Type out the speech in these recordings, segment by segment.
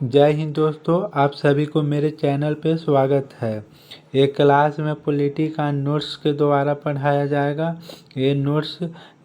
जय हिंद दोस्तों, आप सभी को मेरे चैनल पे स्वागत है। एक क्लास में पॉलिटी का नोट्स के द्वारा पढ़ाया जाएगा। ये नोट्स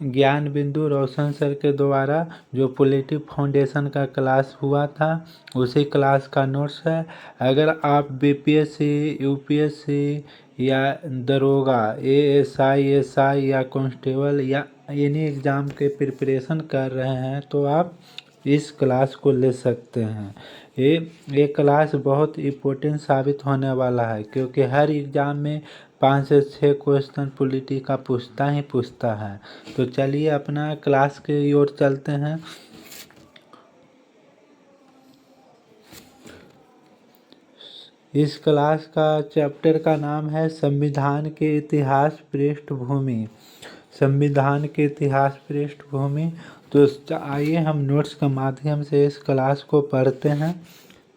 ज्ञान बिंदु रोशन सर के द्वारा जो पॉलिटी फाउंडेशन का क्लास हुआ था उसी क्लास का नोट्स है। अगर आप बीपीएससी, यूपीएससी या दरोगा, एएसआई, एसआई या कांस्टेबल या एनी एग्ज़ाम के प्रिपरेशन कर रहे हैं तो आप इस क्लास को ले सकते हैं। ये क्लास बहुत इम्पोर्टेंट साबित होने वाला है क्योंकि हर एग्ज़ाम में 5 से 6 क्वेश्चन पॉलिटी का पूछता है। तो चलिए अपना क्लास की ओर चलते हैं। इस क्लास का चैप्टर का नाम है संविधान के इतिहास पृष्ठभूमि। संविधान के इतिहास पृष्ठभूमि। तो आइए हम नोट्स के माध्यम से इस क्लास को पढ़ते हैं।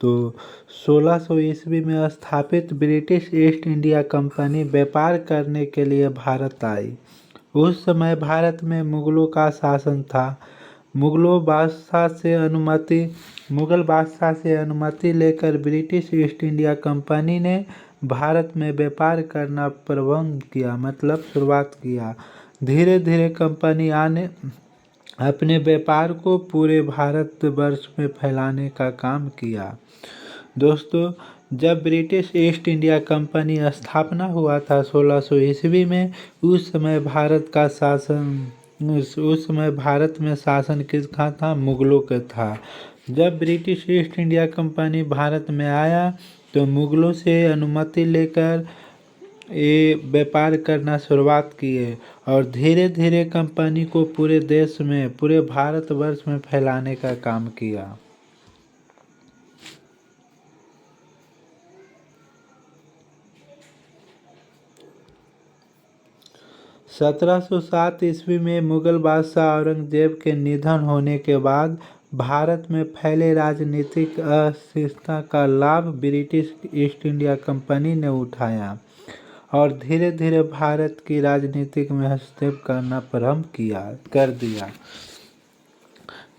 तो 1600 ईस्वी में स्थापित ब्रिटिश ईस्ट इंडिया कंपनी व्यापार करने के लिए भारत आई। उस समय भारत में मुगलों का शासन था। मुगल बादशाह से अनुमति लेकर ब्रिटिश ईस्ट इंडिया कंपनी ने भारत में व्यापार करना प्रारंभ किया, मतलब शुरुआत किया। धीरे धीरे कंपनी अपने व्यापार को पूरे भारतवर्ष में फैलाने का काम किया। दोस्तों, जब ब्रिटिश ईस्ट इंडिया कंपनी स्थापना हुआ था 1600 ईस्वी में, उस समय भारत में शासन किसका था? मुगलों का था। जब British east India company Bharat में आया तो मुगलों से अनुमति लेकर ये व्यापार करना शुरुआत किए और धीरे धीरे कंपनी को पूरे देश में, पूरे भारतवर्ष में फैलाने का काम किया। सत्रह सौ सात ईस्वी में मुगल बादशाह औरंगजेब के निधन होने के बाद भारत में फैले राजनीतिक अस्थिरता का लाभ ब्रिटिश ईस्ट इंडिया कंपनी ने उठाया और धीरे धीरे भारत की राजनीतिक में हस्तक्षेप करना प्रारंभ कर दिया।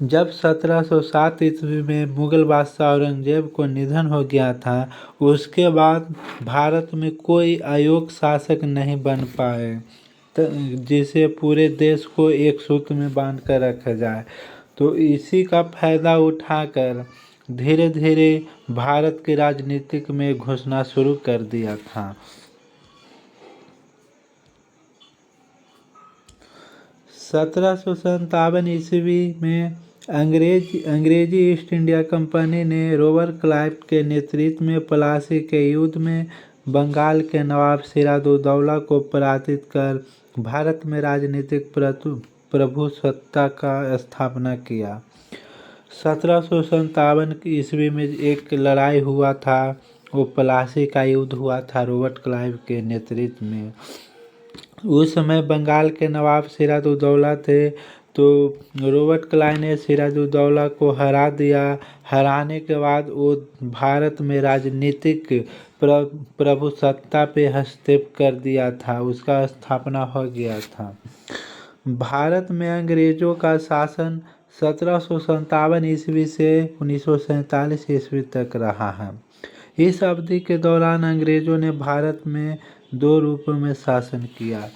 जब 1707 ईस्वी में मुगल बादशाह औरंगजेब को निधन हो गया था, उसके बाद भारत में कोई अयोग्य शासक नहीं बन पाए जिसे पूरे देश को एक सूत्र में बांध कर रखा जाए। तो इसी का फायदा उठाकर धीरे धीरे भारत के राजनीतिक में घुसना शुरू कर दिया था। 1757 ईस्वी में अंग्रेजी ईस्ट इंडिया कंपनी ने रॉबर्ट क्लाइव के नेतृत्व में प्लासी के युद्ध में बंगाल के नवाब सिराजुद्दौला को पराजित कर भारत में राजनीतिक प्रभुसत्ता का स्थापना किया। 1757 ईस्वी में एक लड़ाई हुआ था, वो प्लासी का युद्ध हुआ था रॉबर्ट क्लाइव के नेतृत्व में। उस समय बंगाल के नवाब सिराजुद्दौला थे, तो रॉबर्ट क्लाइव ने सिराजुद्दौला को हरा दिया। हराने के बाद वो भारत में राजनीतिक प्रभुसत्ता पे हस्तक्षेप कर दिया था, उसका स्थापना हो गया था। भारत में अंग्रेजों का शासन 1757 ईस्वी से 1947 ईस्वी तक रहा है। इस अवधि के दौरान अंग्रेजों ने भारत में 2 रूपों में शासन किया।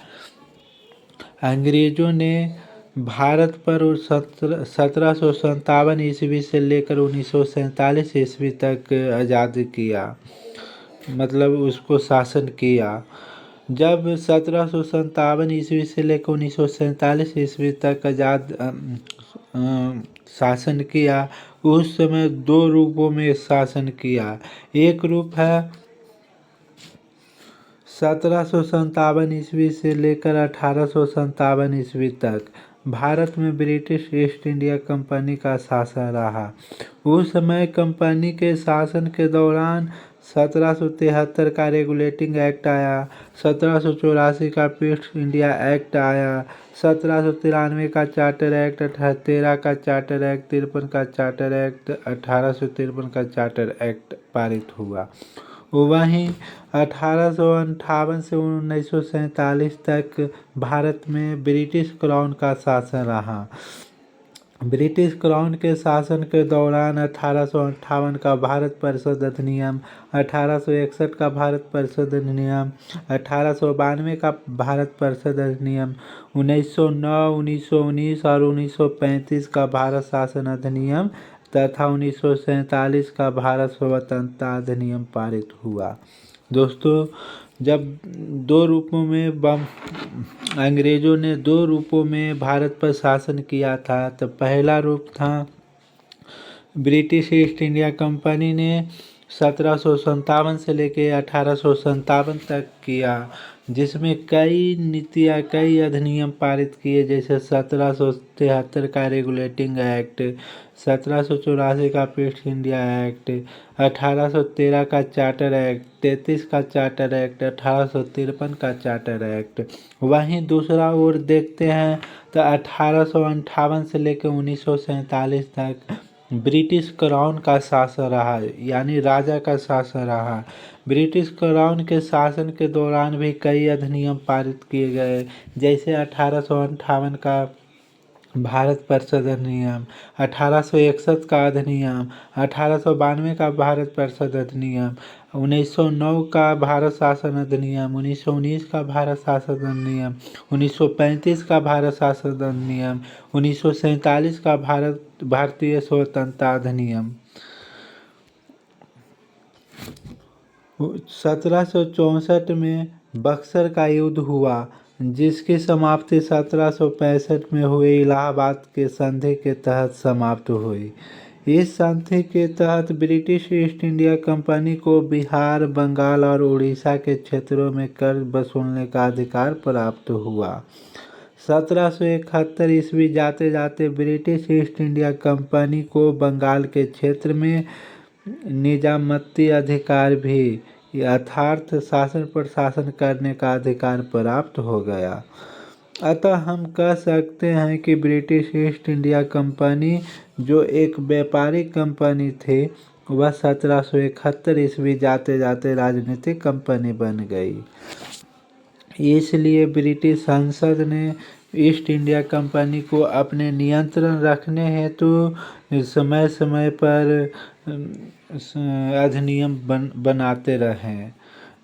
अंग्रेजों ने भारत पर 1757 ईस्वी से लेकर 1947 ईस्वी तक आज़ाद किया, मतलब उसको शासन किया। जब 1757 ईस्वी से लेकर 1947 ईस्वी तक आज़ाद शासन किया, उस समय 2 रूपों में शासन किया। एक रूप है 1757 ईस्वी से लेकर 1857 ईस्वी तक भारत में ब्रिटिश ईस्ट इंडिया कंपनी का शासन रहा। उस समय कंपनी के शासन के दौरान 1773 का रेगुलेटिंग एक्ट आया, 1784 का ईस्ट इंडिया एक्ट आया, 1793 का चार्टर एक्ट, 13 का चार्टर एक्ट, 53 का चार्टर एक्ट, 1853 का चार्टर एक्ट पारित हुआ। वहीं 1858 से 1947 तक भारत में ब्रिटिश क्राउन का शासन रहा। ब्रिटिश क्राउन के शासन के दौरान 1858 का भारत परिषद अधिनियम, 1861 का भारत परिषद अधिनियम, 1892 का भारत परिषद अधिनियम, 1909, 1919 और 1935 का भारत शासन अधिनियम तथा 1947 का भारत स्वतंत्रता अधिनियम पारित हुआ। दोस्तों, जब दो रूपों में अंग्रेज़ों ने दो रूपों में भारत पर शासन किया था, तो पहला रूप था ब्रिटिश ईस्ट इंडिया कंपनी ने 1757 से लेकर 1857 तक किया, जिसमें कई नीतियाँ, कई अधिनियम पारित किए, जैसे 1773 का रेगुलेटिंग एक्ट, 1784 का ईस्ट इंडिया एक्ट, 1813 का चार्टर एक्ट, 33 का चार्टर एक्ट, 1853 का चार्टर एक्ट। वहीं दूसरा ओर देखते हैं तो 1858 से लेकर 1947 तक ब्रिटिश क्राउन का शासन रहा, यानी राजा का शासन रहा। ब्रिटिश क्राउन के शासन के दौरान भी कई अधिनियम पारित किए गए, जैसे 1858 का भारत परिषद अधिनियम, 1861 का अधिनियम, 1892 का भारत परिषद अधिनियम, 1909 का भारत शासन अधिनियम, 1919 का भारत शासन अधिनियम, 1935 का भारत शासन अधिनियम, 1947 का भारतीय स्वतंत्रता अधिनियम। 1764 में बक्सर का युद्ध हुआ, जिसकी समाप्ति 1765 में हुई इलाहाबाद के संधि के तहत समाप्त हुई। इस संधि के तहत ब्रिटिश ईस्ट इंडिया कंपनी को बिहार, बंगाल और उड़ीसा के क्षेत्रों में कर वसूलने का अधिकार प्राप्त हुआ। 1771 ईस्वी जाते जाते ब्रिटिश ईस्ट इंडिया कंपनी को बंगाल के क्षेत्र में निजामती अधिकार भी, अर्थात शासन प्रशासन करने का अधिकार प्राप्त हो गया। अतः हम कह सकते हैं कि ब्रिटिश ईस्ट इंडिया कंपनी, जो एक व्यापारिक कंपनी थी, वह 1771 ईस्वी जाते जाते राजनीतिक कंपनी बन गई। इसलिए ब्रिटिश संसद ने ईस्ट इंडिया कंपनी को अपने नियंत्रण रखने हेतु समय समय पर अधिनियम बनाते रहे।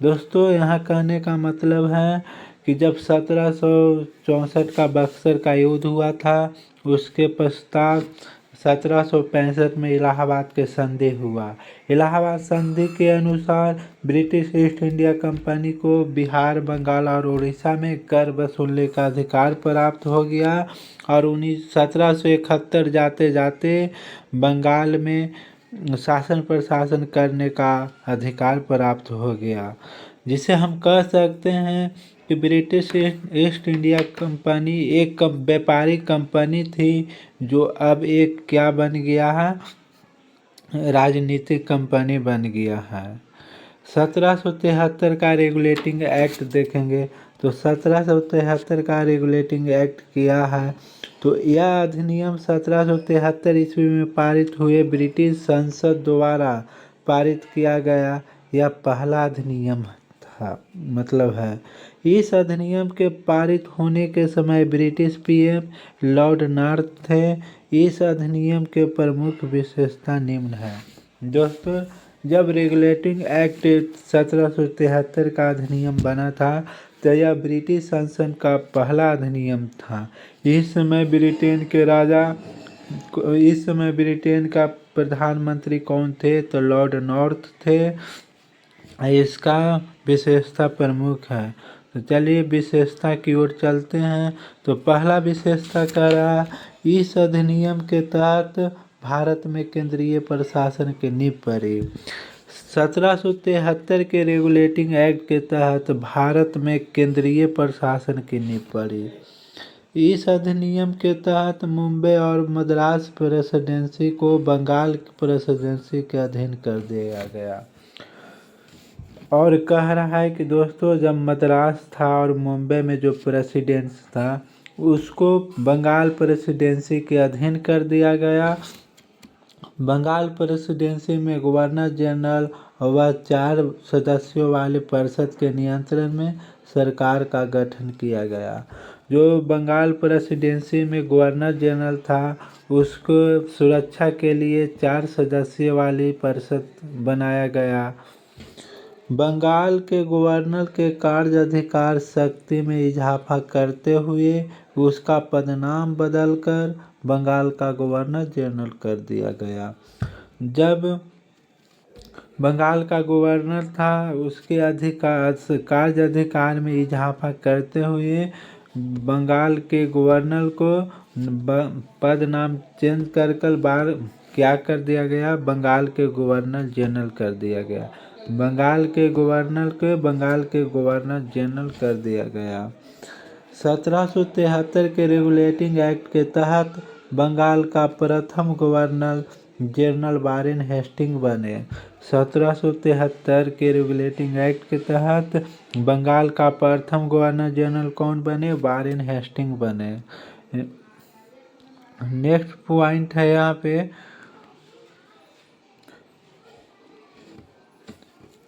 दोस्तों, यहाँ कहने का मतलब है कि जब 1764 का बक्सर का युद्ध हुआ था, उसके पश्चात 1765 में इलाहाबाद के संधि हुआ। इलाहाबाद संधि के अनुसार ब्रिटिश ईस्ट इंडिया कंपनी को बिहार, बंगाल और उड़ीसा में कर वसूलने का अधिकार प्राप्त हो गया और 1771 जाते जाते बंगाल में शासन प्रशासन करने का अधिकार प्राप्त हो गया, जिसे हम कह सकते हैं कि ब्रिटिश ईस्ट इंडिया कंपनी एक व्यापारिक कंपनी थी, जो अब एक क्या बन गया है, राजनीतिक कंपनी बन गया है। 1773 का रेगुलेटिंग एक्ट देखेंगे तो 1773 का रेगुलेटिंग एक्ट किया है, तो यह अधिनियम 1773 ईस्वी में पारित हुए ब्रिटिश संसद द्वारा पारित किया गया यह पहला अधिनियम था, मतलब है। इस अधिनियम के पारित होने के समय ब्रिटिश पीएम लॉर्ड नॉर्थ थे। इस अधिनियम के प्रमुख विशेषता निम्न है। दोस्तों, जब रेगुलेटिंग एक्ट 1773 का अधिनियम बना था, तो यह ब्रिटिश संसद का पहला अधिनियम था। इस समय ब्रिटेन का प्रधानमंत्री कौन थे, तो लॉर्ड नॉर्थ थे। इसका विशेषता प्रमुख है। तो चलिए विशेषता की ओर चलते हैं। तो पहला विशेषता कह रहा, इस अधिनियम के तहत भारत में केंद्रीय प्रशासन की नींव पड़ी। 1773 के रेगुलेटिंग एक्ट के तहत भारत में केंद्रीय प्रशासन की नींव पड़ी। इस अधिनियम के तहत मुंबई और मद्रास प्रेसिडेंसी को बंगाल प्रेसिडेंसी के अधीन कर दिया गया। और कह रहा है कि दोस्तों, जब मद्रास था और मुंबई में जो प्रेसिडेंसी था, उसको बंगाल प्रेसिडेंसी के अधीन कर दिया गया बंगाल प्रेसिडेंसी में गवर्नर जनरल व 4 सदस्यों वाले परिषद के नियंत्रण में सरकार का गठन किया गया। जो बंगाल प्रेसिडेंसी में गवर्नर जनरल था उसको सुरक्षा के लिए 4 सदस्यों वाली परिषद बनाया गया। बंगाल के गवर्नर के कार्य अधिकार शक्ति में इजाफा करते हुए उसका पदनाम बदलकर बंगाल का गवर्नर जनरल कर दिया गया। जब बंगाल का गवर्नर था उसके कार्य अधिकार में इजाफा करते हुए बंगाल के गवर्नर को पद नाम चेंज कर बार क्या कर दिया गया, बंगाल के गवर्नर जनरल कर दिया गया। बंगाल के गवर्नर जनरल कर दिया गया। 1773 के रेगुलेटिंग एक्ट के तहत बंगाल का प्रथम गवर्नर जनरल वारेन हेस्टिंग बने। 1773 के रेगुलेटिंग एक्ट के तहत बंगाल का प्रथम गवर्नर जनरल कौन बने, वारेन हेस्टिंग बने। नेक्स्ट पॉइंट है यहाँ पे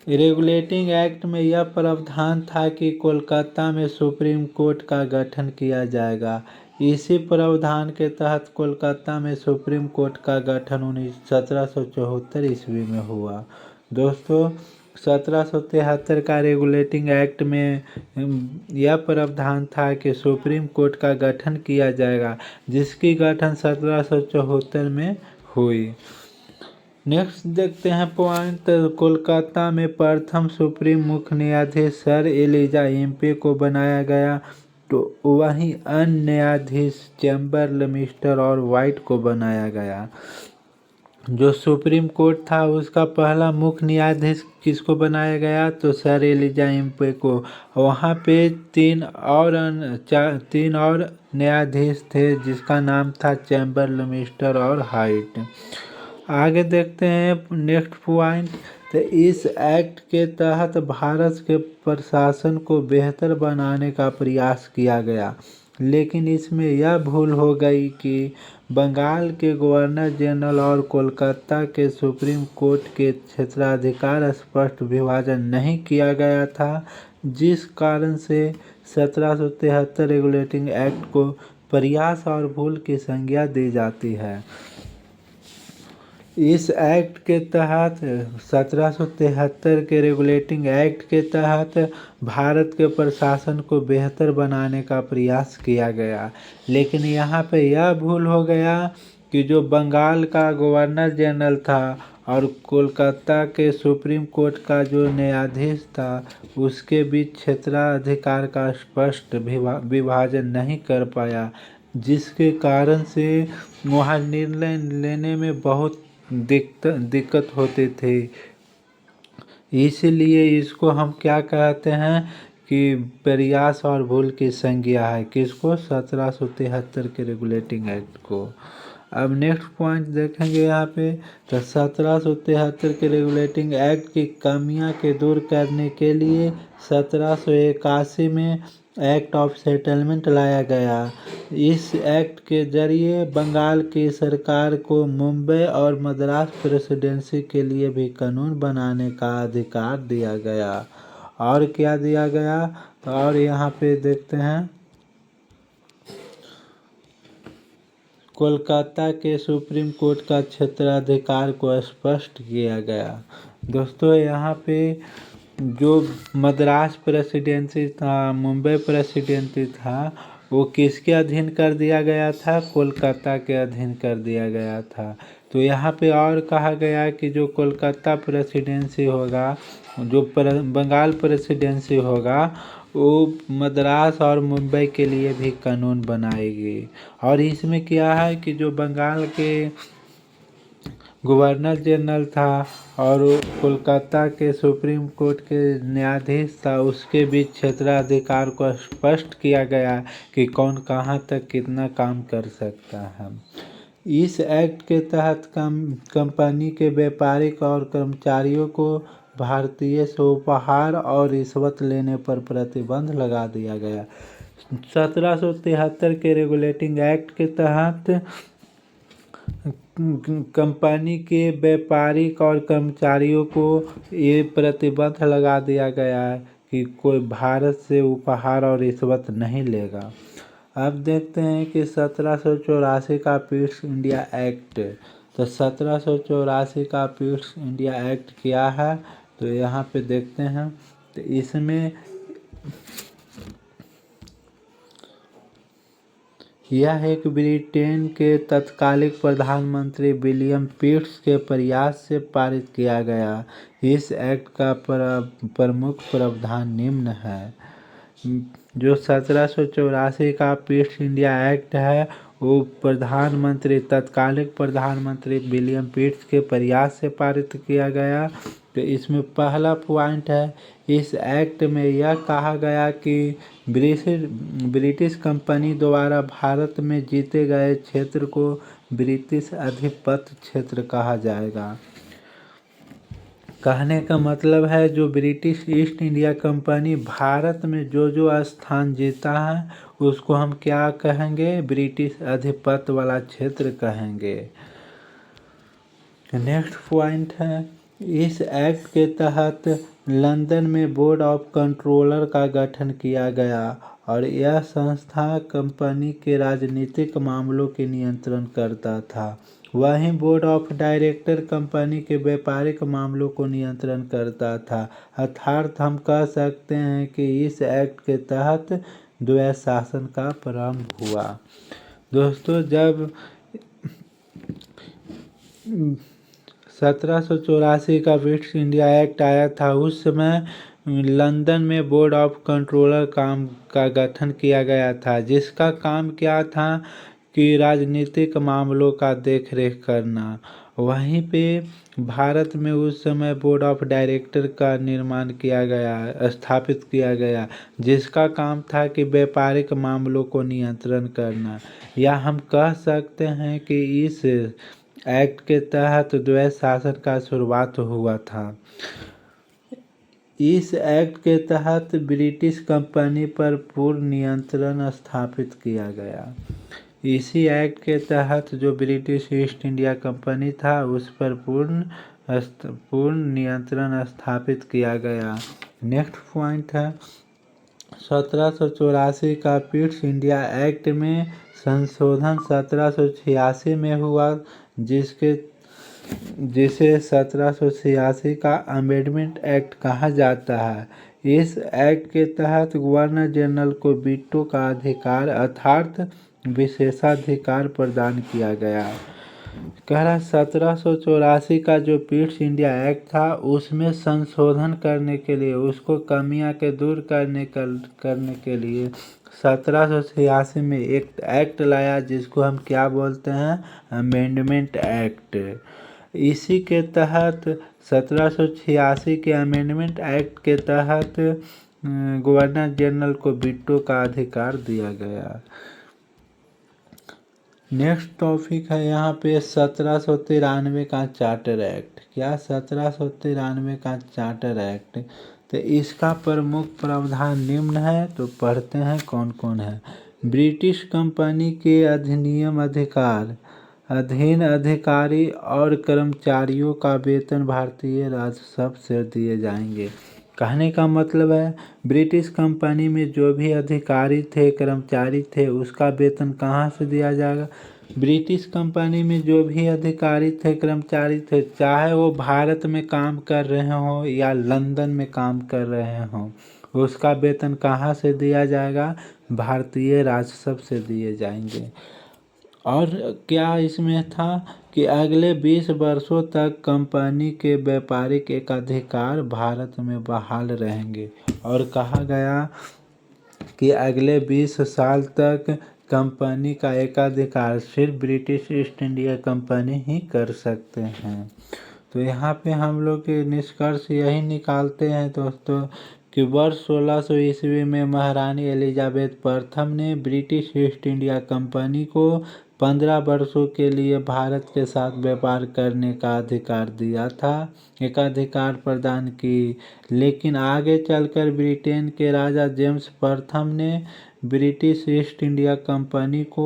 रेगुलेटिंग एक्ट में यह प्रावधान था कि कोलकाता में सुप्रीम कोर्ट का गठन किया जाएगा। इसी प्रावधान के तहत कोलकाता में सुप्रीम कोर्ट का गठन 1774 ईस्वी में हुआ। दोस्तों 1773 का रेगुलेटिंग एक्ट में यह प्रावधान था कि सुप्रीम कोर्ट का गठन किया जाएगा, जिसकी गठन 1774 में हुई। नेक्स्ट देखते हैं पॉइंट, कोलकाता में प्रथम सुप्रीम मुख्य न्यायाधीश सर एलिजा एम्पे को बनाया गया, तो वहीं अन्य न्यायाधीश चैम्बरलेन और वाइट को बनाया गया। जो सुप्रीम कोर्ट था उसका पहला मुख्य न्यायाधीश किसको बनाया गया, तो सर एलिजा एम्पे को। वहाँ पे 3 और न्यायाधीश थे जिसका नाम था चैम्बरलेन और हाइट। आगे देखते हैं नेक्स्ट पॉइंट, तो इस एक्ट के तहत भारत के प्रशासन को बेहतर बनाने का प्रयास किया गया, लेकिन इसमें यह भूल हो गई कि बंगाल के गवर्नर जनरल और कोलकाता के सुप्रीम कोर्ट के क्षेत्राधिकार स्पष्ट विभाजन नहीं किया गया था, जिस कारण से 1773 रेगुलेटिंग एक्ट को प्रयास और भूल की संज्ञा दी जाती है। इस एक्ट के तहत 1773 के रेगुलेटिंग एक्ट के तहत भारत के प्रशासन को बेहतर बनाने का प्रयास किया गया, लेकिन यहाँ पे यह भूल हो गया कि जो बंगाल का गवर्नर जनरल था और कोलकाता के सुप्रीम कोर्ट का जो न्यायाधीश था उसके बीच क्षेत्राधिकार का स्पष्ट विभाजन नहीं कर पाया, जिसके कारण से वहाँ निर्णय लेने में बहुत दिक्कत होती थी। इसलिए इसको हम क्या कहते हैं कि प्रयास और भूल की संज्ञा है, किसको, 1773 के रेगुलेटिंग एक्ट को। अब नेक्स्ट पॉइंट देखेंगे यहाँ पे, तो 1773 के रेगुलेटिंग एक्ट की कमियां के दूर करने के लिए 1781 में एक्ट ऑफ सेटलमेंट लाया गया। इस एक्ट के जरिए बंगाल की सरकार को मुंबई और मद्रास प्रेसिडेंसी के लिए भी कानून बनाने का अधिकार दिया गया। और क्या दिया गया, तो और यहाँ पे देखते हैं, कोलकाता के सुप्रीम कोर्ट का क्षेत्राधिकार को स्पष्ट किया गया। दोस्तों यहाँ पे जो मद्रास प्रेसिडेंसी था, मुंबई प्रेसिडेंसी था, वो किसके अधीन कर दिया गया था, कोलकाता के अधीन कर दिया गया था। तो यहाँ पे और कहा गया कि जो कोलकाता प्रेसिडेंसी होगा, जो बंगाल प्रेसिडेंसी होगा, वो मद्रास और मुंबई के लिए भी कानून बनाएगी। और इसमें क्या है कि जो बंगाल के गवर्नर जनरल था और कोलकाता के सुप्रीम कोर्ट के न्यायाधीश था, उसके बीच क्षेत्राधिकार को स्पष्ट किया गया कि कौन कहाँ तक कितना काम कर सकता है। इस एक्ट के तहत कंपनी के व्यापारिक और कर्मचारियों को भारतीय से उपहार और रिश्वत लेने पर प्रतिबंध लगा दिया गया। 1773 के रेगुलेटिंग एक्ट के तहत कंपनी के व्यापारिक और कर्मचारियों को ये प्रतिबंध लगा दिया गया है कि कोई भारत से उपहार और रिश्वत नहीं लेगा। अब देखते हैं कि 1784 का पीस इंडिया एक्ट। तो 1784 का पीस इंडिया एक्ट क्या है, तो यहाँ पे देखते हैं। तो इसमें यह एक ब्रिटेन के तत्कालिक प्रधानमंत्री विलियम पिट्स के प्रयास से पारित किया गया। इस एक्ट का प्रमुख प्रावधान निम्न है। जो 1784 का पिट्स इंडिया एक्ट है वो तत्कालिक प्रधानमंत्री विलियम पिट्स के प्रयास से पारित किया गया। तो इसमें पहला पॉइंट है, इस एक्ट में यह कहा गया कि ब्रिटिश कंपनी द्वारा भारत में जीते गए क्षेत्र को ब्रिटिश अधिपत्य क्षेत्र कहा जाएगा। कहने का मतलब है जो British east India company Bharat में जो स्थान जीता है उसको हम क्या कहेंगे, ब्रिटिश अधिपत्य वाला क्षेत्र कहेंगे। नेक्स्ट पॉइंट है, इस एक्ट के तहत लंदन में बोर्ड ऑफ कंट्रोलर का गठन किया गया और यह संस्था कंपनी के राजनीतिक मामलों के नियंत्रण करता था। वहीं बोर्ड ऑफ डायरेक्टर कंपनी के व्यापारिक मामलों को नियंत्रण करता था। अर्थात हम कह सकते हैं कि इस एक्ट के तहत द्वैत शासन का प्रारंभ हुआ। दोस्तों, जब 1784 का ब्रिटिश इंडिया एक्ट आया था उस समय लंदन में बोर्ड ऑफ कंट्रोलर का गठन किया गया था, जिसका काम क्या था कि राजनीतिक मामलों का देखरेख करना। वहीं पे भारत में उस समय बोर्ड ऑफ डायरेक्टर का निर्माण किया गया, स्थापित किया गया, जिसका काम था कि व्यापारिक मामलों को नियंत्रण करना। या हम कह सकते हैं कि इस एक्ट के तहत द्वैत शासन का शुरुआत हुआ था। इस एक्ट के तहत ब्रिटिश कंपनी पर पूर्ण नियंत्रण स्थापित किया गया। इसी एक्ट के तहत जो ब्रिटिश ईस्ट इंडिया कंपनी था उस पर पूर्ण नियंत्रण स्थापित किया गया। नेक्स्ट पॉइंट है, 1784 का पिट्स इंडिया एक्ट में संशोधन 1786 में हुआ, जिसे 1786 का अमेंडमेंट एक्ट कहा जाता है। इस एक्ट के तहत गवर्नर जनरल को वीटो का अधिकार अर्थात विशेषाधिकार प्रदान किया गया। कह रहा 1784 का जो पिट्स इंडिया एक्ट था उसमें संशोधन करने के लिए, उसको कमियां के दूर करने के लिए 1786 में एक एक्ट लाया जिसको हम क्या बोलते हैं, अमेंडमेंट एक्ट। इसी के तहत 1786 के अमेंडमेंट एक्ट के तहत गवर्नर जनरल को वीटो का अधिकार दिया गया। नेक्स्ट टॉपिक है यहाँ पे 1793 का चार्टर एक्ट। क्या 1793 का चार्टर एक्ट, तो इसका प्रमुख प्रावधान निम्न है, तो पढ़ते हैं कौन कौन है। ब्रिटिश कंपनी के अधिनियम अधीन अधिकारी और कर्मचारियों का वेतन भारतीय राजस्व से दिए जाएंगे। कहने का मतलब है ब्रिटिश कंपनी में जो भी अधिकारी थे, कर्मचारी थे, उसका वेतन कहाँ से दिया जाएगा, ब्रिटिश कंपनी में जो भी अधिकारी थे, कर्मचारी थे, चाहे वो भारत में काम कर रहे हों या लंदन में काम कर रहे हों, उसका वेतन कहाँ से दिया जाएगा, भारतीय राजस्व से दिए जाएंगे। और क्या इसमें था कि अगले 20 वर्षों तक कंपनी के व्यापारिक एकाधिकार भारत में बहाल रहेंगे। और कहा गया कि अगले 20 साल तक कंपनी का एकाधिकार सिर्फ ब्रिटिश ईस्ट इंडिया कंपनी ही कर सकते हैं। तो यहाँ पे हम लोग के निष्कर्ष यही निकालते हैं दोस्तों कि वर्ष 1600 ईस्वी में महारानी एलिजाबेथ प्रथम ने ब्रिटिश ईस्ट इंडिया कंपनी को 15 वर्षों के लिए भारत के साथ व्यापार करने का अधिकार दिया था, एकाधिकार प्रदान की। लेकिन आगे चलकर ब्रिटेन के राजा जेम्स प्रथम ने ब्रिटिश ईस्ट इंडिया कंपनी को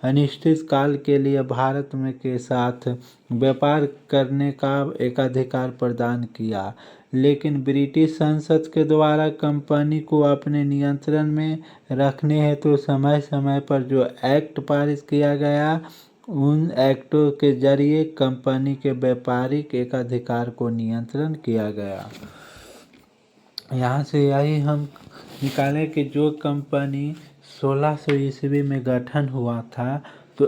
अनिश्चित काल के लिए भारत में के साथ व्यापार करने का एकाधिकार प्रदान किया, लेकिन ब्रिटिश संसद के द्वारा कंपनी को अपने नियंत्रण में रखने हेतु समय समय पर जो एक्ट पारित किया गया, उन एक्टों के जरिए कंपनी के व्यापारिक एकाधिकार को नियंत्रण किया गया। यहाँ से यही हम निकालें कि जो कंपनी 1600 ईस्वी में गठन हुआ था, तो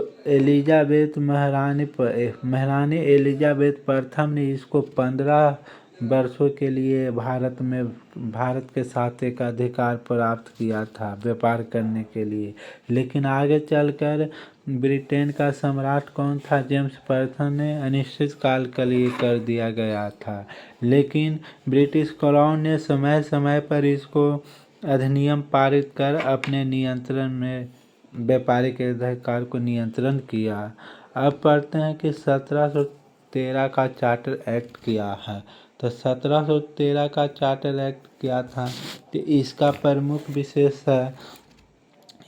महारानी एलिजाबेथ प्रथम ने इसको 15 वर्षों के लिए भारत के साथ एक अधिकार प्राप्त किया था व्यापार करने के लिए। लेकिन आगे चलकर ब्रिटेन का सम्राट कौन था, जेम्स प्रथम ने अनिश्चित काल के लिए कर दिया गया था। लेकिन ब्रिटिश क्राउन ने समय समय पर इसको अधिनियम पारित कर अपने नियंत्रण में व्यापारिक अधिकार को नियंत्रण किया। अब पढ़ते हैं कि 1713 का चार्टर एक्ट क्या है। तो 1713 का चार्टर एक्ट क्या था, तो इसका प्रमुख विशेष है,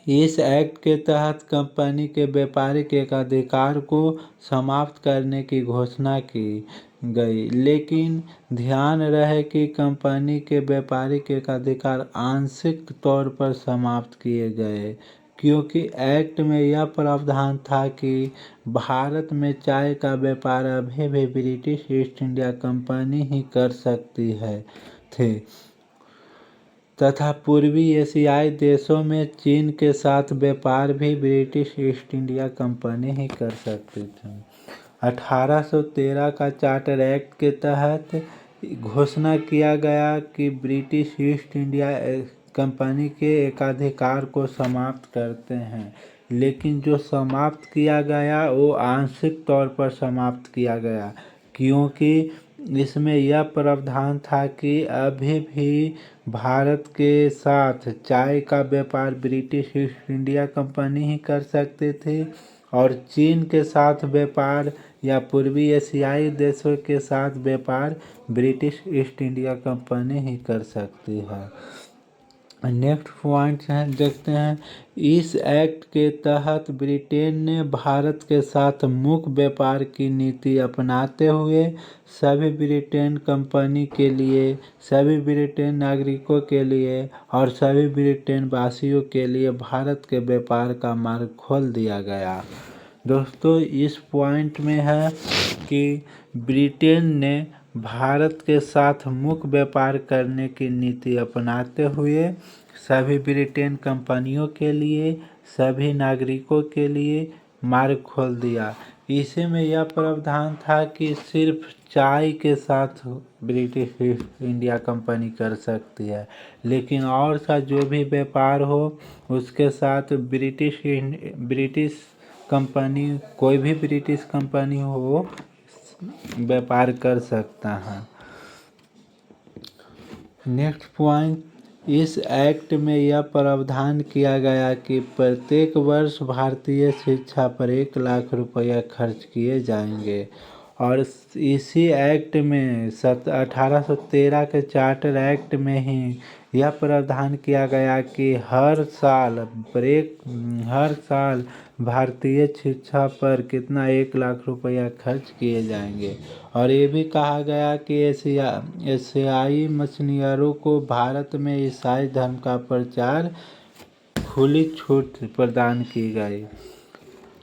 इस एक्ट के तहत कंपनी के व्यापारिक एकाधिकार को समाप्त करने की घोषणा की गई। लेकिन ध्यान रहे कि कंपनी के व्यापारिक एकाधिकार आंशिक तौर पर समाप्त किए गए, क्योंकि एक्ट में यह प्रावधान था कि भारत में चाय का व्यापार अभी भी ब्रिटिश ईस्ट इंडिया कंपनी ही कर सकती थे तथा पूर्वी एशियाई देशों में चीन के साथ व्यापार भी ब्रिटिश ईस्ट इंडिया कंपनी ही कर सकती थी। 1813 का चार्टर एक्ट के तहत घोषणा किया गया कि ब्रिटिश ईस्ट इंडिया कंपनी के एकाधिकार को समाप्त करते हैं, लेकिन जो समाप्त किया गया वो आंशिक तौर पर समाप्त किया गया, क्योंकि इसमें यह प्रावधान था कि अभी भी भारत के साथ चाय का व्यापार ब्रिटिश ईस्ट इंडिया कंपनी ही कर सकती थी और चीन के साथ व्यापार या पूर्वी एशियाई देशों के साथ व्यापार ब्रिटिश ईस्ट इंडिया कंपनी ही कर सकती है। नेक्स्ट पॉइंट है, देखते हैं। इस एक्ट के तहत ब्रिटेन ने भारत के साथ मुक्त व्यापार की नीति अपनाते हुए सभी ब्रिटेन कंपनी के लिए, सभी ब्रिटेन नागरिकों के लिए और सभी ब्रिटेन वासियों के लिए भारत के व्यापार का मार्ग खोल दिया गया। दोस्तों, इस पॉइंट में है कि ब्रिटेन ने भारत के साथ मुक्त व्यापार करने की नीति अपनाते हुए सभी ब्रिटेन कंपनियों के लिए, सभी नागरिकों के लिए मार्ग खोल दिया। इसी में यह प्रावधान था कि सिर्फ चाय के साथ ब्रिटिश ईस्ट इंडिया कंपनी कर सकती है, लेकिन और सा जो भी व्यापार हो उसके साथ ब्रिटिश कंपनी, कोई भी ब्रिटिश कंपनी हो, व्यापार कर सकता है। नेक्स्ट पॉइंट, इस एक्ट में यह प्रावधान किया गया कि प्रत्येक वर्ष भारतीय शिक्षा पर 1 लाख रुपया खर्च किए जाएंगे और इसी एक्ट में 1813 के चार्टर एक्ट में ही यह प्रावधान किया गया कि हर साल भारतीय शिक्षा पर कितना 1 लाख रुपया खर्च किए जाएंगे। और ये भी कहा गया कि एशियाई मिशनरियों को भारत में ईसाई धर्म का प्रचार खुली छूट प्रदान की गई।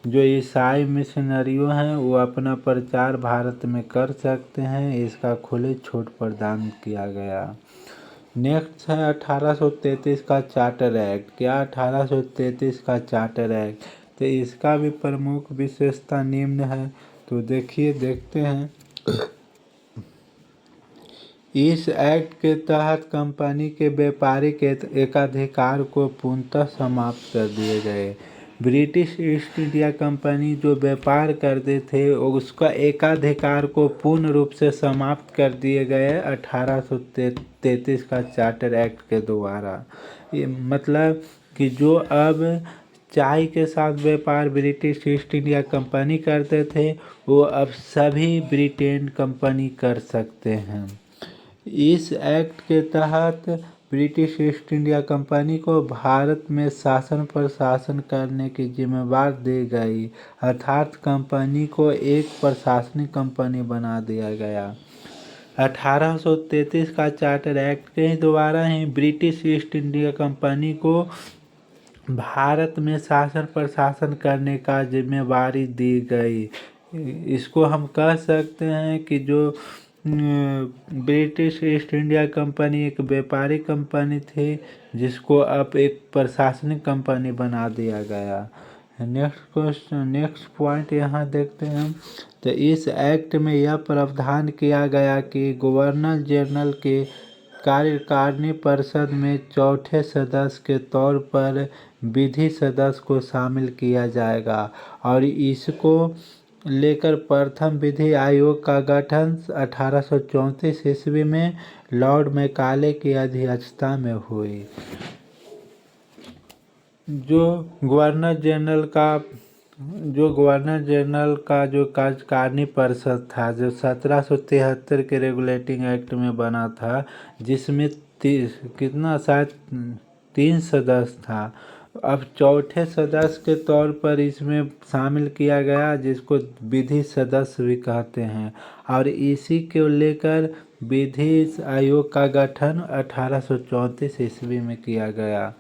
जो ईसाई मिशनरियों हैं वो अपना प्रचार भारत में कर सकते हैं, इसका खुली छूट प्रदान किया गया। नेक्स्ट है 1833 का चार्टर एक्ट। क्या 1833 का चार्टर एक्ट, तो इसका भी प्रमुख विशेषता निम्न है, तो देखते हैं। इस एक्ट के तहत कंपनी के व्यापारिक एकाधिकार को पूर्णतः समाप्त कर दिए गए। ब्रिटिश ईस्ट इंडिया कंपनी जो व्यापार करते थे उसका एकाधिकार को पूर्ण रूप से समाप्त कर दिए गए 1833 का चार्टर एक्ट के द्वारा। ये मतलब कि जो अब चाय के साथ व्यापार ब्रिटिश ईस्ट इंडिया कंपनी करते थे वो अब सभी ब्रिटेन कंपनी कर सकते हैं। इस एक्ट के तहत ब्रिटिश ईस्ट इंडिया कंपनी को भारत में शासन प्रशासन करने की जिम्मेदारी दी गई, अर्थात कंपनी को एक प्रशासनिक कंपनी बना दिया गया। 1833 का चार्टर एक्ट के द्वारा ही ब्रिटिश ईस्ट इंडिया कंपनी को भारत में शासन प्रशासन करने का जिम्मेदारी दी गई। इसको हम कह सकते हैं कि जो ब्रिटिश ईस्ट इंडिया कंपनी एक व्यापारिक कंपनी थी, जिसको अब एक प्रशासनिक कंपनी बना दिया गया। नेक्स्ट पॉइंट यहाँ देखते हैं। तो इस एक्ट में यह प्रावधान किया गया कि गवर्नर जनरल के कार्यकारिणी परिषद में चौथे सदस्य के तौर पर विधि सदस्य को शामिल किया जाएगा और इसको लेकर प्रथम विधि आयोग का गठन 1834 ईस्वी में लॉर्ड मैकाले की अध्यक्षता में हुई। जो गवर्नर जनरल का जो कार्यकारिणी परिषद था, जो 1773 के रेगुलेटिंग एक्ट में बना था, जिसमें कितना शायद 3 सदस्य था, अब चौथे सदस्य के तौर पर इसमें शामिल किया गया, जिसको विधि सदस्य भी कहते हैं, और इसी को लेकर विधि आयोग का गठन 1834 ईस्वी में किया गया।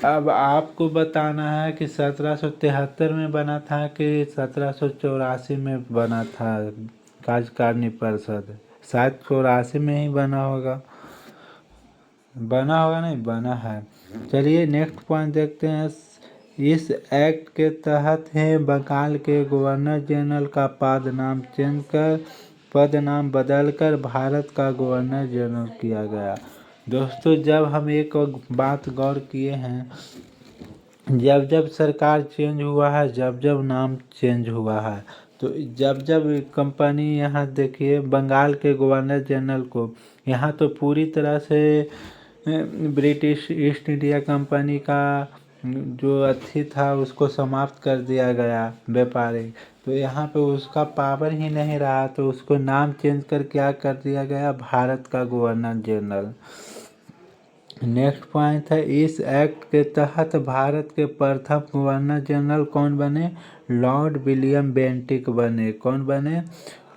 अब आपको बताना है कि 1773 में बना था कि 1784 में बना था कार्यकारिणी परिषद। शायद 84 में ही बना होगा नहीं, बना है। चलिए नेक्स्ट पॉइंट देखते हैं। इस एक्ट के तहत ही बंगाल के गवर्नर जनरल का पद नाम बदलकर भारत का गवर्नर जनरल किया गया। दोस्तों, जब हम एक बात गौर किए हैं, जब सरकार चेंज हुआ है, जब नाम चेंज हुआ है, तो जब कंपनी, यहाँ देखिए बंगाल के गवर्नर जनरल को यहाँ तो पूरी तरह से ब्रिटिश ईस्ट इंडिया कंपनी का जो अथी था उसको समाप्त कर दिया गया, व्यापारी, तो यहाँ पे उसका पावर ही नहीं रहा, तो उसको नाम चेंज कर क्या कर दिया गया, भारत का गवर्नर जनरल। नेक्स्ट पॉइंट है, इस एक्ट के तहत भारत के प्रथम गवर्नर जनरल कौन बने, लॉर्ड विलियम बेंटिक बने। कौन बने,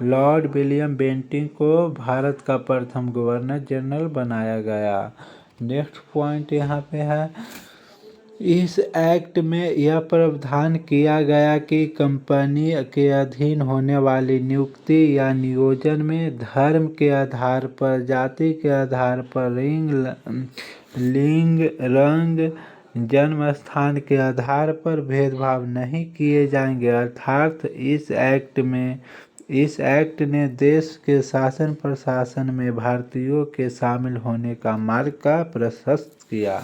लॉर्ड विलियम बेंटिक को भारत का प्रथम गवर्नर जनरल बनाया गया। नेक्स्ट पॉइंट यहाँ पे है, इस एक्ट में यह प्रावधान किया गया कि कंपनी के अधीन होने वाली नियुक्ति या नियोजन में धर्म के आधार पर, जाति के आधार पर, लिंग, रंग, जन्म स्थान के आधार पर भेदभाव नहीं किए जाएंगे। अर्थात इस एक्ट ने देश के शासन प्रशासन में भारतीयों के शामिल होने का मार्ग का प्रशस्त किया।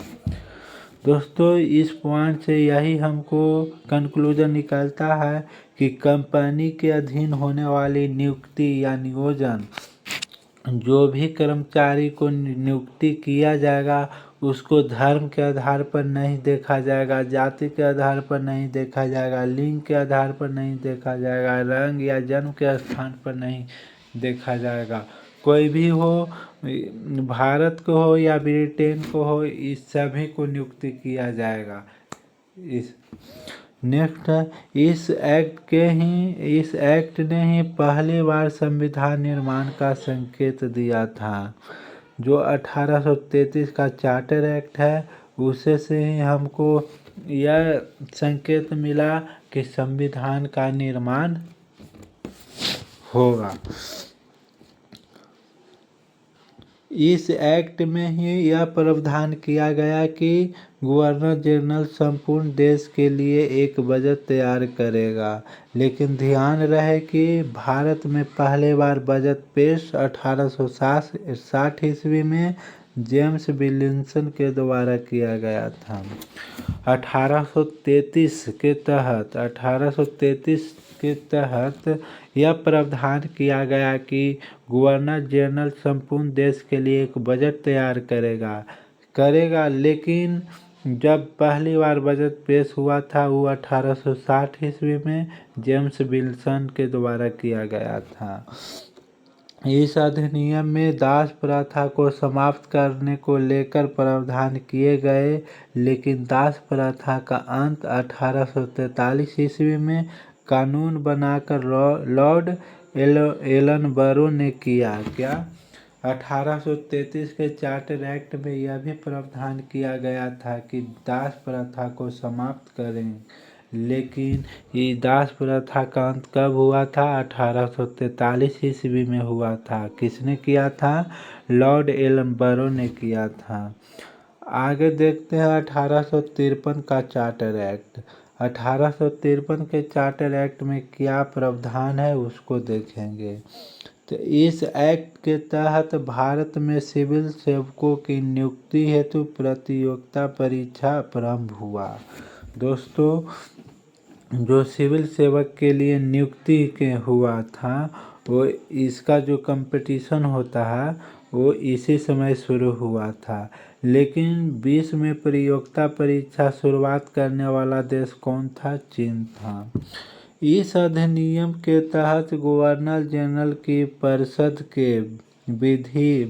दोस्तों, इस पॉइंट से यही हमको कंक्लूजन निकलता है कि कंपनी के अधीन होने वाली नियुक्ति या नियोजन, जो भी कर्मचारी को नियुक्ति किया जाएगा, उसको धर्म के आधार पर नहीं देखा जाएगा, जाति के आधार पर नहीं देखा जाएगा, लिंग के आधार पर नहीं देखा जाएगा, रंग या जन्म के स्थान पर नहीं देखा जाएगा। कोई भी हो, भारत को हो या ब्रिटेन को हो, इस सभी को नियुक्ति किया जाएगा। नेक्स्ट है, इस एक्ट ने ही पहली बार संविधान निर्माण का संकेत दिया था। जो 1833 का चार्टर एक्ट है, उसे से ही हमको यह संकेत मिला कि संविधान का निर्माण होगा। इस एक्ट में ही यह प्रावधान किया गया कि गवर्नर जनरल संपूर्ण देश के लिए एक बजट तैयार करेगा। लेकिन ध्यान रहे कि भारत में पहले बार बजट पेश 1860 ईस्वी में जेम्स विलियमसन के द्वारा किया गया था। 1833 के तहत यह प्रावधान किया गया कि गवर्नर जनरल संपूर्ण देश के लिए एक बजट तैयार करेगा। लेकिन जब पहली बार बजट पेश हुआ था, वो 1860 ईस्वी में जेम्स विल्सन के द्वारा किया गया था। इस अधिनियम में दास प्रथा को समाप्त करने को लेकर प्रावधान किए गए, लेकिन दास प्रथा का अंत 1843 ईस्वी में कानून बनाकर लॉर्ड एलनबरो ने किया। क्या 1833 के चार्टर एक्ट में यह भी प्रावधान किया गया था कि दास प्रथा को समाप्त करें, लेकिन ये दास प्रथा का अंत कब हुआ था? 1843 ईस्वी में हुआ था। किसने किया था? लॉर्ड एलनबरो ने किया था। आगे देखते हैं 1853 का चार्टर एक्ट। 1853 के चार्टर एक्ट में क्या प्रावधान है उसको देखेंगे। तो इस एक्ट के तहत भारत में सिविल सेवकों की नियुक्ति हेतु प्रतियोगिता परीक्षा प्रारंभ हुआ। दोस्तों, जो सिविल सेवक के लिए नियुक्ति के हुआ था वो इसका जो कंपटीशन होता है वो इसी समय शुरू हुआ था। लेकिन 20 में प्रतियोगिता परीक्षा शुरुआत करने वाला देश कौन था? चीन था। इस अधिनियम के तहत गवर्नर जनरल की परिषद के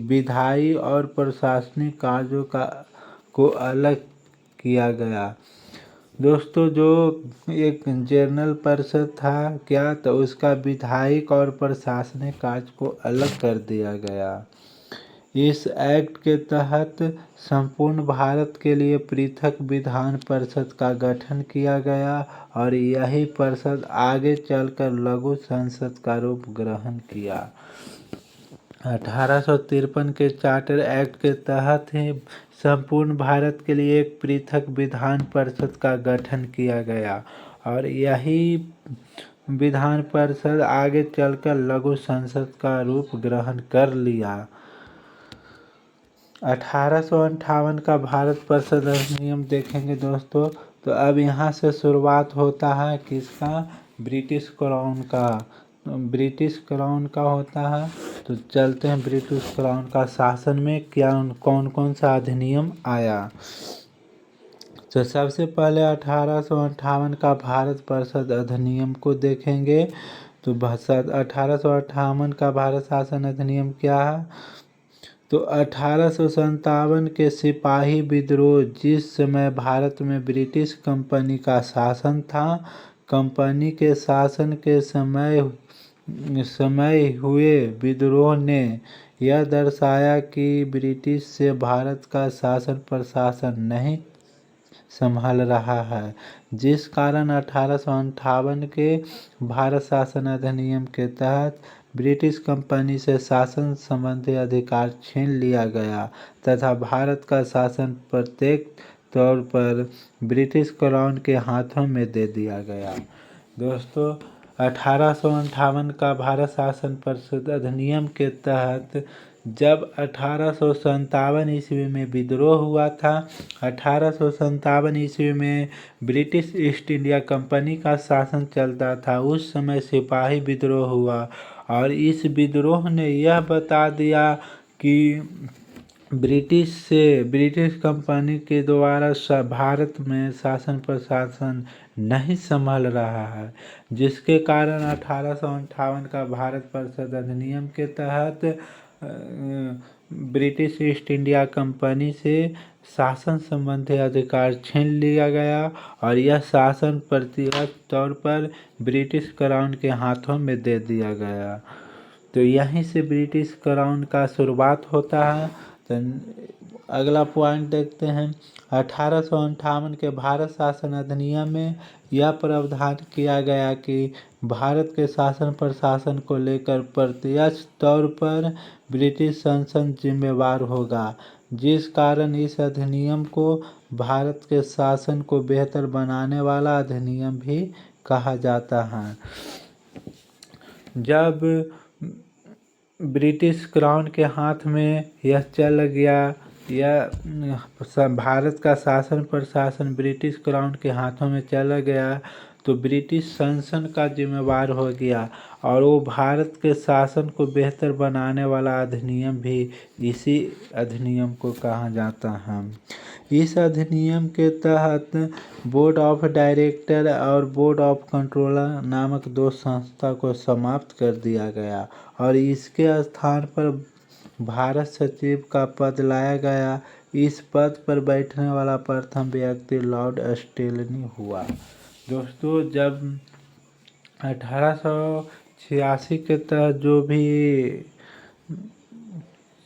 विधायी और प्रशासनिक कार्यों को अलग किया गया। दोस्तों, जो एक जनरल परिषद था क्या, तो उसका विधायिक और प्रशासनिक कार्य को अलग कर दिया गया। इस एक्ट के तहत संपूर्ण भारत के लिए पृथक विधान परिषद का गठन किया गया और यही परिषद आगे चलकर लघु संसद का रूप ग्रहण किया। 1853 के चार्टर एक्ट के तहत ही संपूर्ण भारत के लिए एक पृथक विधान परिषद का गठन किया गया और यही विधान परिषद आगे चलकर लघु संसद का रूप ग्रहण कर लिया। 1858 का भारत परिषद अधिनियम देखेंगे दोस्तों। तो अब यहाँ से शुरुआत होता है किसका? ब्रिटिश क्राउन का। ब्रिटिश क्राउन का होता है। तो चलते हैं ब्रिटिश क्राउन का शासन में क्या कौन कौन सा अधिनियम आया। तो सबसे पहले 1858 का भारत परिषद अधिनियम को देखेंगे। तो 1858 का भारत शासन अधिनियम क्या है? तो 1857 के सिपाही विद्रोह, जिस समय भारत में ब्रिटिश कंपनी का शासन था, कंपनी के शासन के समय हुए विद्रोह ने यह दर्शाया कि ब्रिटिश से भारत का शासन प्रशासन नहीं संभाल रहा है, जिस कारण 1858 के भारत शासन अधिनियम के तहत ब्रिटिश कंपनी से शासन संबंधी अधिकार छीन लिया गया तथा भारत का शासन प्रत्येक तौर पर ब्रिटिश क्राउन के हाथों में दे दिया गया। दोस्तों, 1858 का भारत शासन परिषद अधिनियम के तहत जब 1857 ईस्वी में विद्रोह हुआ था, 1857 ईस्वी में ब्रिटिश ईस्ट इंडिया कंपनी का शासन चलता था। उस समय सिपाही विद्रोह हुआ और इस विद्रोह ने यह बता दिया कि ब्रिटिश कंपनी के द्वारा भारत में शासन प्रशासन नहीं संभल रहा है, जिसके कारण 1858 का भारत परिषद अधिनियम के तहत ब्रिटिश ईस्ट इंडिया कंपनी से शासन संबंधी अधिकार छीन लिया गया और यह शासन प्रतिगत तौर पर ब्रिटिश क्राउन के हाथों में दे दिया गया। तो यहीं से ब्रिटिश क्राउन का शुरुआत होता है। तो अगला पॉइंट देखते हैं। 1858 के भारत शासन अधिनियम में यह प्रावधान किया गया कि भारत के शासन प्रशासन को लेकर प्रत्यक्ष तौर पर ब्रिटिश संसद जिम्मेवार होगा, जिस कारण इस अधिनियम को भारत के शासन को बेहतर बनाने वाला अधिनियम भी कहा जाता है। जब ब्रिटिश क्राउन के हाथ में यह चल गया, यह भारत का शासन प्रशासन ब्रिटिश क्राउन के हाथों में चला गया, तो ब्रिटिश संसद का जिम्मेवार हो गया और वो भारत के शासन को बेहतर बनाने वाला अधिनियम भी इसी अधिनियम को कहा जाता है। इस अधिनियम के तहत बोर्ड ऑफ डायरेक्टर और बोर्ड ऑफ कंट्रोलर नामक दो संस्था को समाप्त कर दिया गया और इसके स्थान पर भारत सचिव का पद लाया गया। इस पद पर बैठने वाला प्रथम व्यक्ति लॉर्ड स्टेनली हुआ। दोस्तों, जब 1886 के तहत जो भी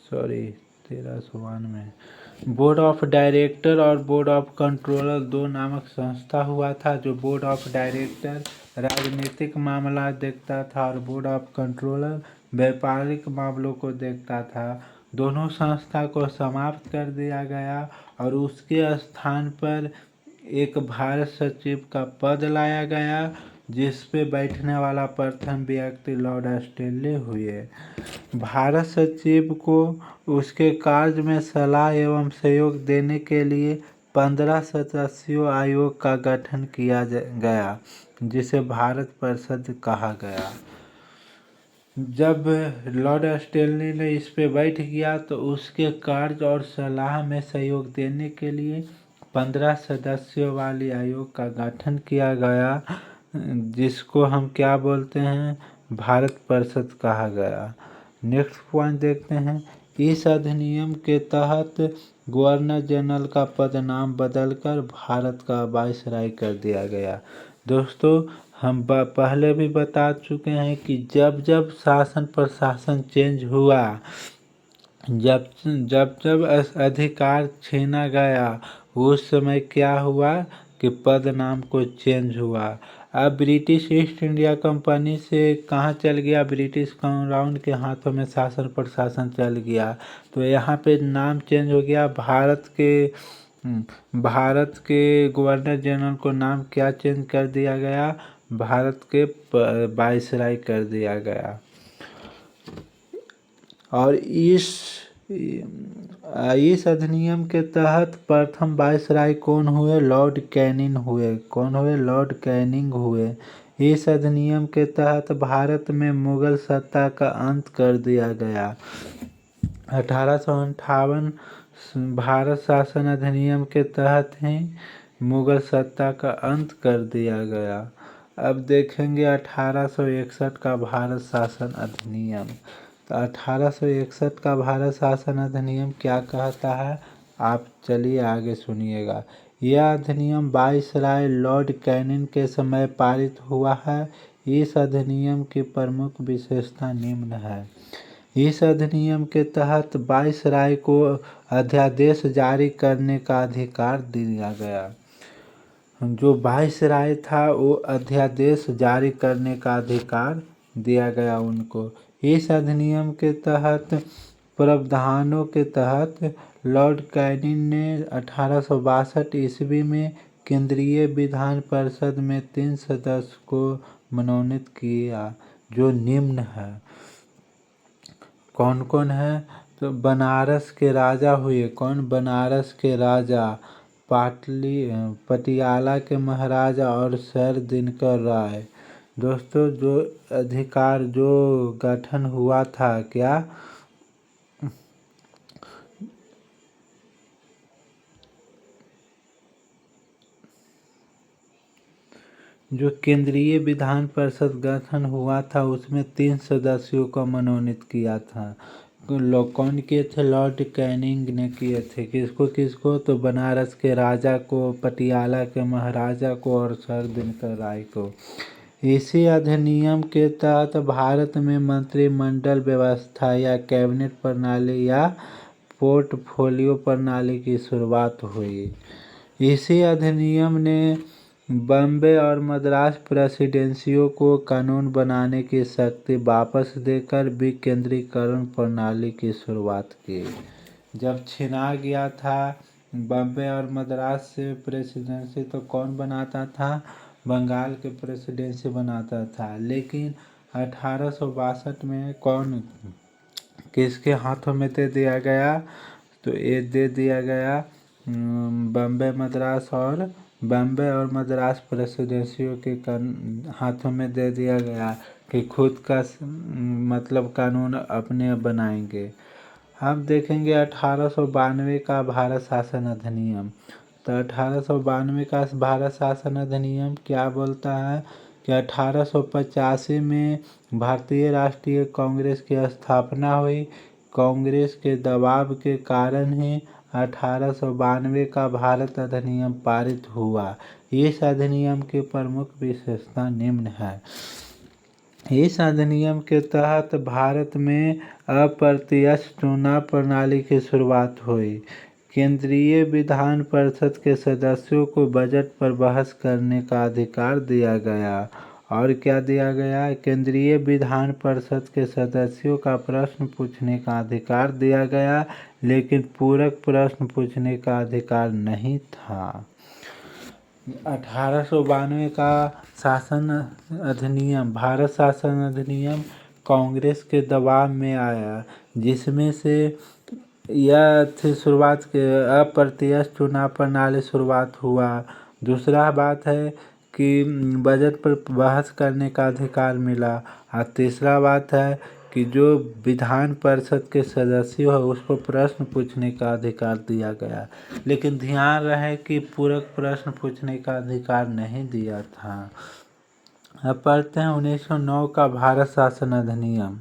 1392 बोर्ड ऑफ डायरेक्टर और बोर्ड ऑफ कंट्रोलर दो नामक संस्था हुआ था। जो बोर्ड ऑफ डायरेक्टर राजनीतिक मामला देखता था और बोर्ड ऑफ कंट्रोलर व्यापारिक मामलों को देखता था। दोनों संस्था को समाप्त कर दिया गया और उसके स्थान पर एक भारत सचिव का पद लाया गया, जिस पे बैठने वाला प्रथम व्यक्ति लॉर्ड स्टेनली हुए। भारत सचिव को उसके कार्य में सलाह एवं सहयोग देने के लिए 15 सदस्यों आयोग का गठन किया गया, जिसे भारत परिषद कहा गया। जब लॉर्ड स्टेनली ने इस पे बैठ गया तो उसके कार्य और सलाह में सहयोग देने के लिए 15 सदस्यों वाली आयोग का गठन किया गया, जिसको हम क्या बोलते हैं, भारत परिषद कहा गया। नेक्स्ट पॉइंट देखते हैं। इस अधिनियम के तहत गवर्नर जनरल का पद नाम बदलकर भारत का वायसराय कर दिया गया। दोस्तों, हम पहले भी बता चुके हैं कि जब जब शासन प्रशासन चेंज हुआ, जब जब अधिकार छीना गया, उस समय क्या हुआ कि पद नाम को चेंज हुआ। अब ब्रिटिश ईस्ट इंडिया कंपनी से कहाँ चल गया, ब्रिटिश क्राउन के हाथों में शासन प्रशासन चल गया, तो यहाँ पे नाम चेंज हो गया। भारत के गवर्नर जनरल को नाम क्या चेंज कर दिया गया, भारत के वायसराय कर दिया गया। और इस अधिनियम के तहत प्रथम वायसराय कौन हुए, लॉर्ड कैनिंग हुए। कौन हुए, लॉर्ड कैनिंग हुए। इस अधिनियम के तहत भारत में मुगल सत्ता का अंत कर दिया गया। 1858 भारत शासन अधिनियम के तहत ही मुगल सत्ता का अंत कर दिया गया। अब देखेंगे 1861 का भारत शासन अधिनियम। तो 1861 का भारत शासन अधिनियम क्या कहता है, आप चलिए आगे सुनिएगा। यह अधिनियम वायसराय लॉर्ड कैनिंग के समय पारित हुआ है। इस अधिनियम की प्रमुख विशेषता निम्न है। इस अधिनियम के तहत वायसराय को अध्यादेश जारी करने का अधिकार दिया गया। जो वायसराय था वो अध्यादेश जारी करने का अधिकार दिया गया उनको। इस अधिनियम के तहत प्रावधानों के तहत लॉर्ड कैनिंग ने 1862 ईस्वी में केंद्रीय विधान परिषद में 3 सदस्य को मनोनीत किया, जो निम्न है। कौन कौन है, तो बनारस के राजा हुए। कौन, बनारस के राजा, पटियाला के महाराजा और सर दिनकर राय। दोस्तों, जो गठन हुआ था, क्या, जो केंद्रीय विधान परिषद गठन हुआ था उसमें 3 सदस्यों को मनोनीत किया था। कौन किए थे, लॉर्ड कैनिंग ने किए थे। किसको किसको, तो बनारस के राजा को, पटियाला के महाराजा को और सर दिनकर राय को। इसी अधिनियम के तहत भारत में मंत्रिमंडल व्यवस्था या कैबिनेट प्रणाली या पोर्टफोलियो प्रणाली की शुरुआत हुई। इसी अधिनियम ने बॉम्बे और मद्रास प्रेसिडेंसियों को कानून बनाने की शक्ति वापस देकर विकेंद्रीकरण प्रणाली की शुरुआत की। जब छिना गया था बॉम्बे और मद्रास से प्रेसिडेंसी, तो कौन बनाता था, बंगाल के प्रेसिडेंसी बनाता था। लेकिन 1862 में कौन, किसके हाथों में दे दिया गया, तो ये दे दिया गया बॉम्बे और मद्रास प्रेसिडेंसियों के हाथों में दे दिया गया कि खुद का मतलब कानून अपने बनाएंगे। हम देखेंगे 1892 का भारत शासन अधिनियम। तो 1892 का भारत शासन अधिनियम क्या बोलता है कि 1885 में भारतीय राष्ट्रीय कांग्रेस की स्थापना हुई। कांग्रेस के दबाव के कारण ही 1892 का भारत अधिनियम पारित हुआ। इस अधिनियम की प्रमुख विशेषता निम्न है। इस अधिनियम के तहत भारत में अप्रत्यक्ष चुनाव प्रणाली की शुरुआत हुई। केंद्रीय विधान परिषद के सदस्यों को बजट पर बहस करने का अधिकार दिया गया। और क्या दिया गया? केंद्रीय विधान परिषद के सदस्यों का प्रश्न पूछने का अधिकार दिया गया, लेकिन पूरक प्रश्न पूछने का अधिकार नहीं था। 1892 का शासन अधिनियम, भारत शासन अधिनियम कांग्रेस के दबाव में आया, जिसमें से यह थी शुरुआत के अप्रत्यक्ष चुनाव प्रणाली शुरुआत हुआ। दूसरा बात है कि बजट पर बहस करने का अधिकार मिला। और तीसरा बात है कि जो विधान परिषद के सदस्य हो उसको प्रश्न पूछने का अधिकार दिया गया, लेकिन ध्यान रहे कि पूरक प्रश्न पूछने का अधिकार नहीं दिया था। अब पढ़ते हैं 1909 का भारत शासन अधिनियम।